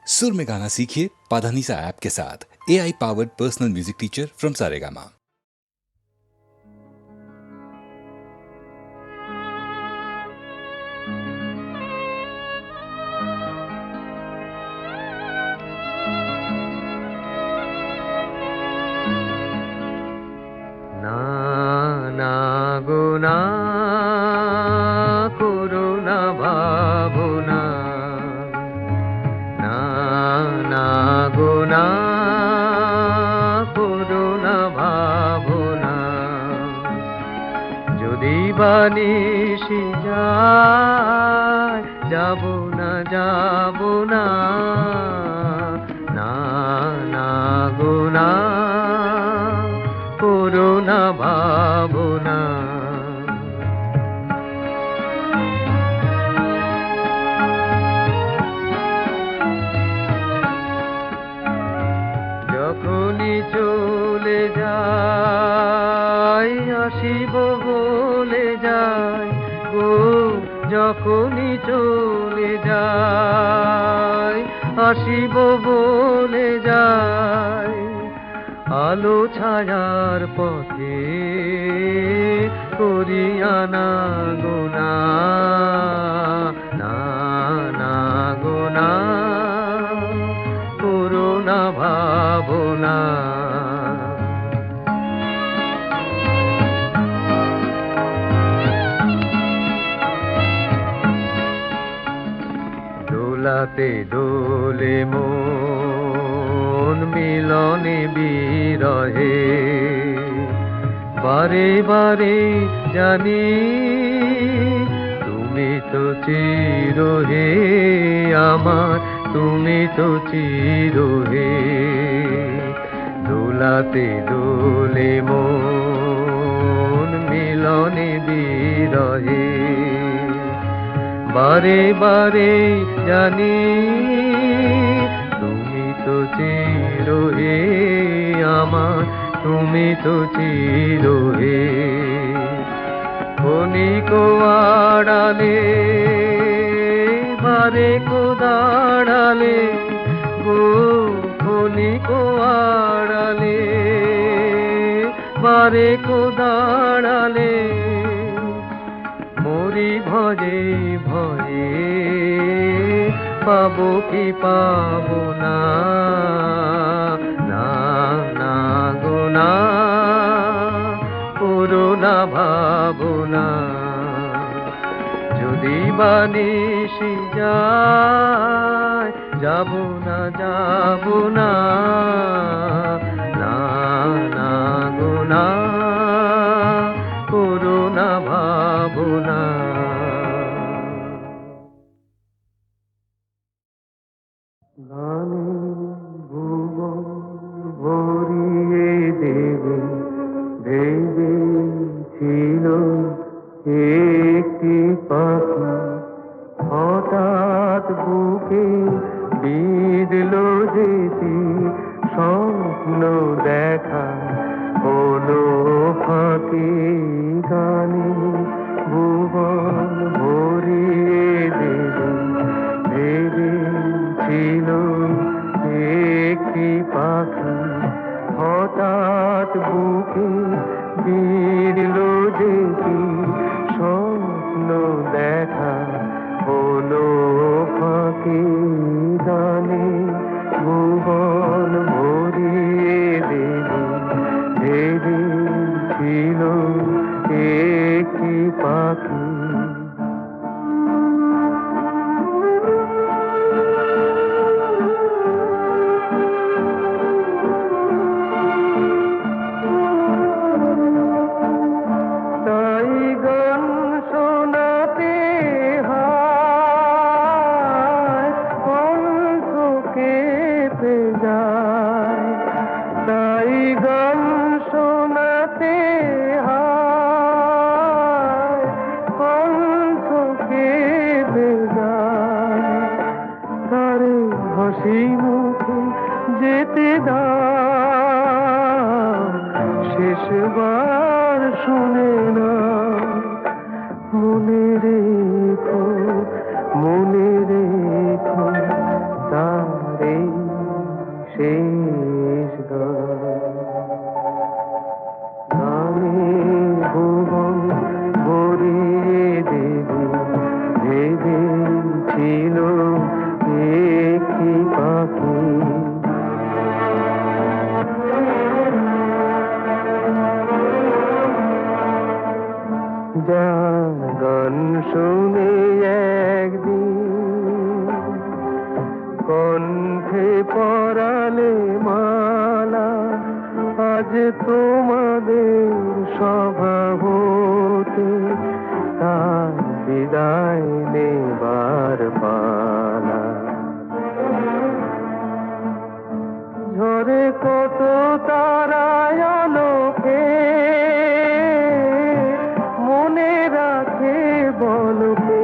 सुर में गाना सीखिए पाधानीसा ऐप के साथ। AI powered personal music teacher from Saregama. না না গো না করুণা ভাবনা, না না গো না করুণা ভাবনা, যদি বানিসি যায় যাব না যাব না, না না গো না করুণা ভাবনা। যখনই চলে যাই আসিব বলে যাই গো, যখনই চলে যাই আসিব বলে যাই, আলো ছায়ার পথে করিয়া না গোনা, না না গোনা করুণা ভাবনা। দোলাতে দোলে মন মিলনে বিরহে, বারে বারে জানি তুমি তো চিরহে আমার, তুমি তো চিরহে। দোলাতে দোলে মন মিলনে বিরহে, বারে বারে জানি তুমি তো চিরহে আমার, তুমি তো চিরহে। ক্ষণিক আড়ালে বারে কো দাঁড়ালে গো, ক্ষণিক আড়ালে বারে কো দাঁড়ালে, মরি ভজে ভয়ে পাবো কি পাবো না, না না গো না করুণা ভাবনা, যদি বানিসি যায় যাব না যাব না, না না গো না করুণা ভাবনা। গানে ভুবন ভরিয়ে দেবে ভেবেছিল একটি পাখি, হঠাৎ বুকে বিঁধল যেটি স্বপ্ন দেখা হলো ফাঁকি। গানে ভুবন ভরিয়ে দেবে ভেবেছিল একটি পাখি, হঠাৎ বুকে বিঁধল যেটি স্বপ্ন দেখা হলো ফাঁকি। গানে ভুবন ভরিয়ে দেবে ভেবেছিল একটি পাখি। হাসি মুখে যেতে দাও, শেষবার শুনে না মনে রেখো, মনে রেখো তার এই শেষ গান। গানে ভুবন ভরিয়ে দেবে ভেবেছিল একটি পাখি। যার গান শুনে একদিন কণ্ঠে পরালে মালা, আজ তোমাদের স্বভাবতে তার বিদায় নেবার পালা। ঝরে কত তারায় আলোকে মনে রাখে বলকে,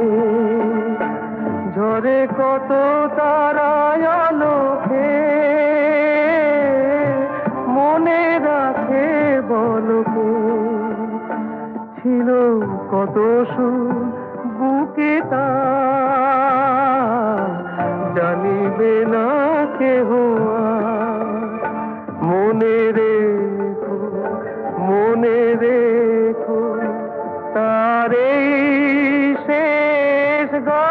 ঝরে কত তারায় আলোকে মনে রাখে বলকে। ছিল কত সুর বুকে তার জানিবে না কেহ আর। মনে রেখো মনে রেখো তার এই শেষ গান।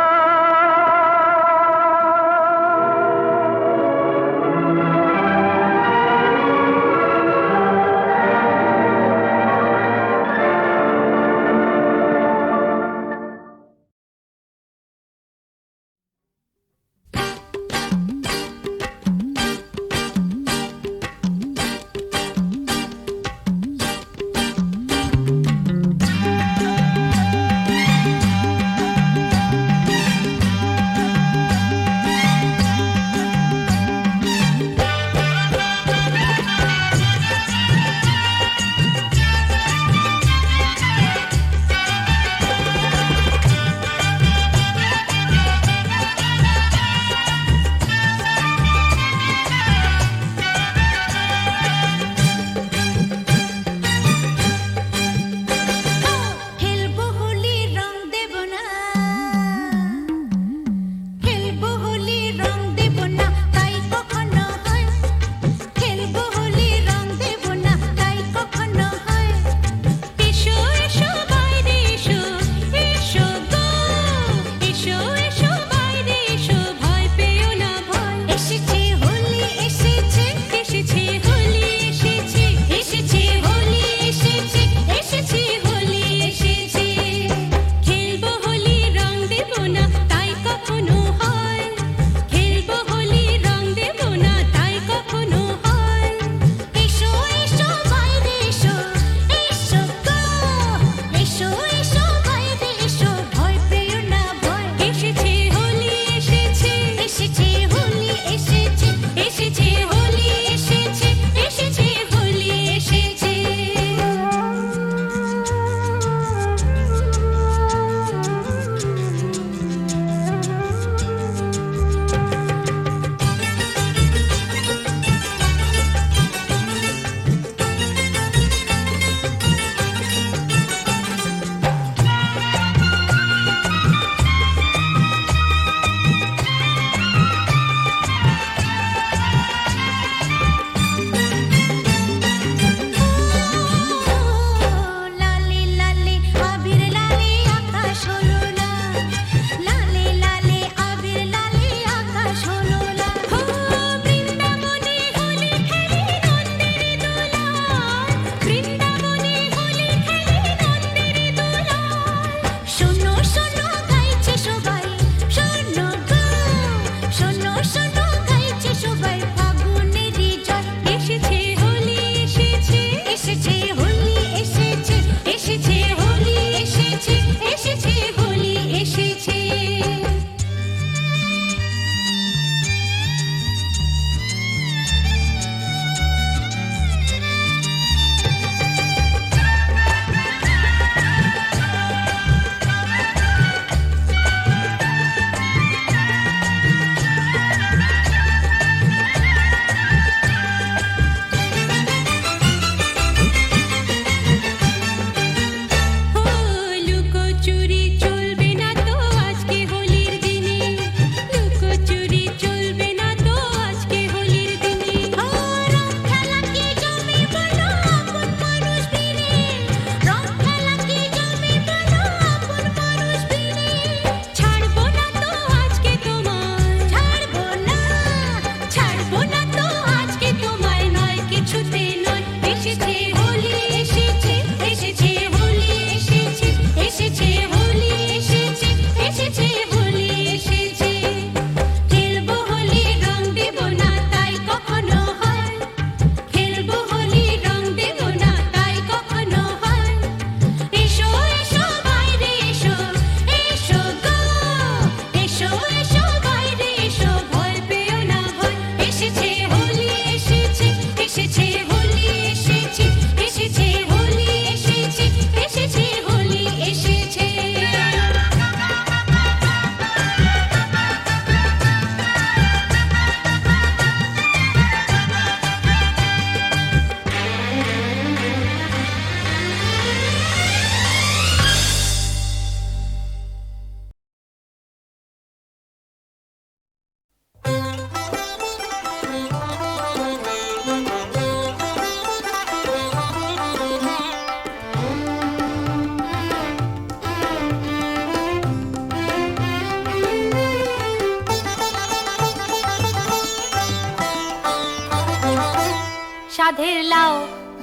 সাধের লাউ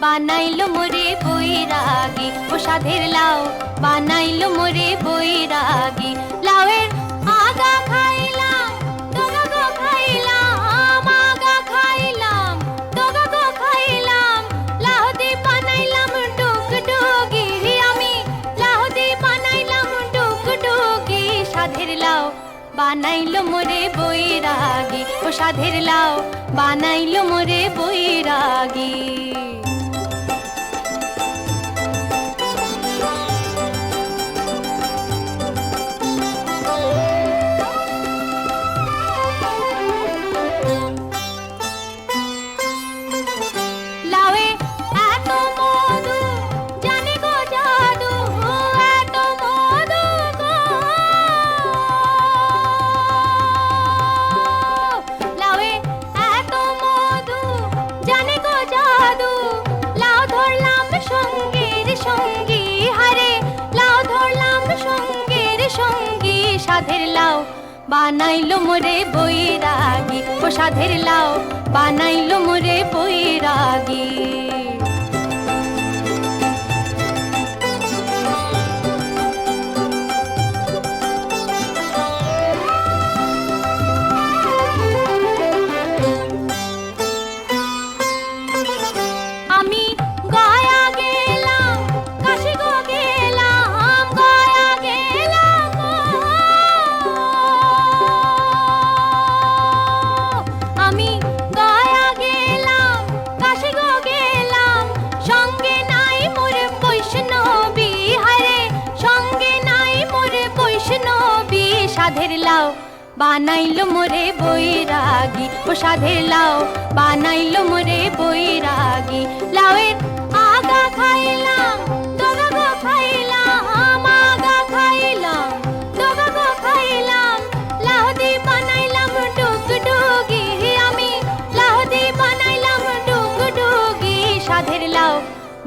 বানাইলো মোরে বৈরাগী, ও সাধের লাউ বানাইলো মোরে বৈরাগী। লাউয়ের আগা খাইলাম, ডগা গো খাইলাম, আগা খাইলাম, ডগা গো খাইলাম। লাউ দি বানাইলাম ডুগডুগি, আমি লাউ দি বানাইলাম ডুগডুগি। সাধের লাউ বানাইলো মোরে বৈরাগী, ও সাধের লাউ বানাইলো মোরে বৈরাগী। লাউয়ে এত মধু জানি গো জাদু, এত মধু গো। লাউয়ে এত মধু জানি গো জাদু। লাউ ধরলাম সঙ্গীর সঙ্গী, হারে লাউ ধরলাম সঙ্গীর সঙ্গী। সাধের লাউ বানাইলো মোরে বৈরাগী, ও সাধের লাউ বানাইলো মোরে বৈরাগী। আমি গয়া গেলাম, কাশি গো গেলাম, গয়া গেলাম গো। আমি গয়া গেলাম, কাশি গো গেলাম। সঙ্গে নাই মোর বৈষ্ণবী, হারে সঙ্গে নাই মোর বৈষ্ণবী। সাধের লাউ বানাইলো মোরে বৈরাগী, ও সাধের লাউ বানাইলো মোরে বৈরাগী। লাউয়ের আগা খাইলাম, ডগা গো খাইলাম, আগা খাইলাম, ডগা গো খাইলাম। লাউ দি বানাইলাম ডুগডুগি, আমি লাউ দি বানাইলাম ডুগডুগি। সাধের লাউ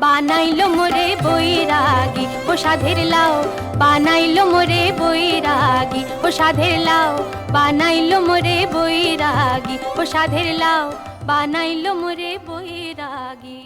বানাইলো মোরে বৈরাগী, ও সাধের লাউ বানাইলো মোরে বৈরাগী, ও সাধের লাউ বানাইলো মোরে বৈরাগী, ও সাধের লাউ বানাইলো মোরে বৈরাগী।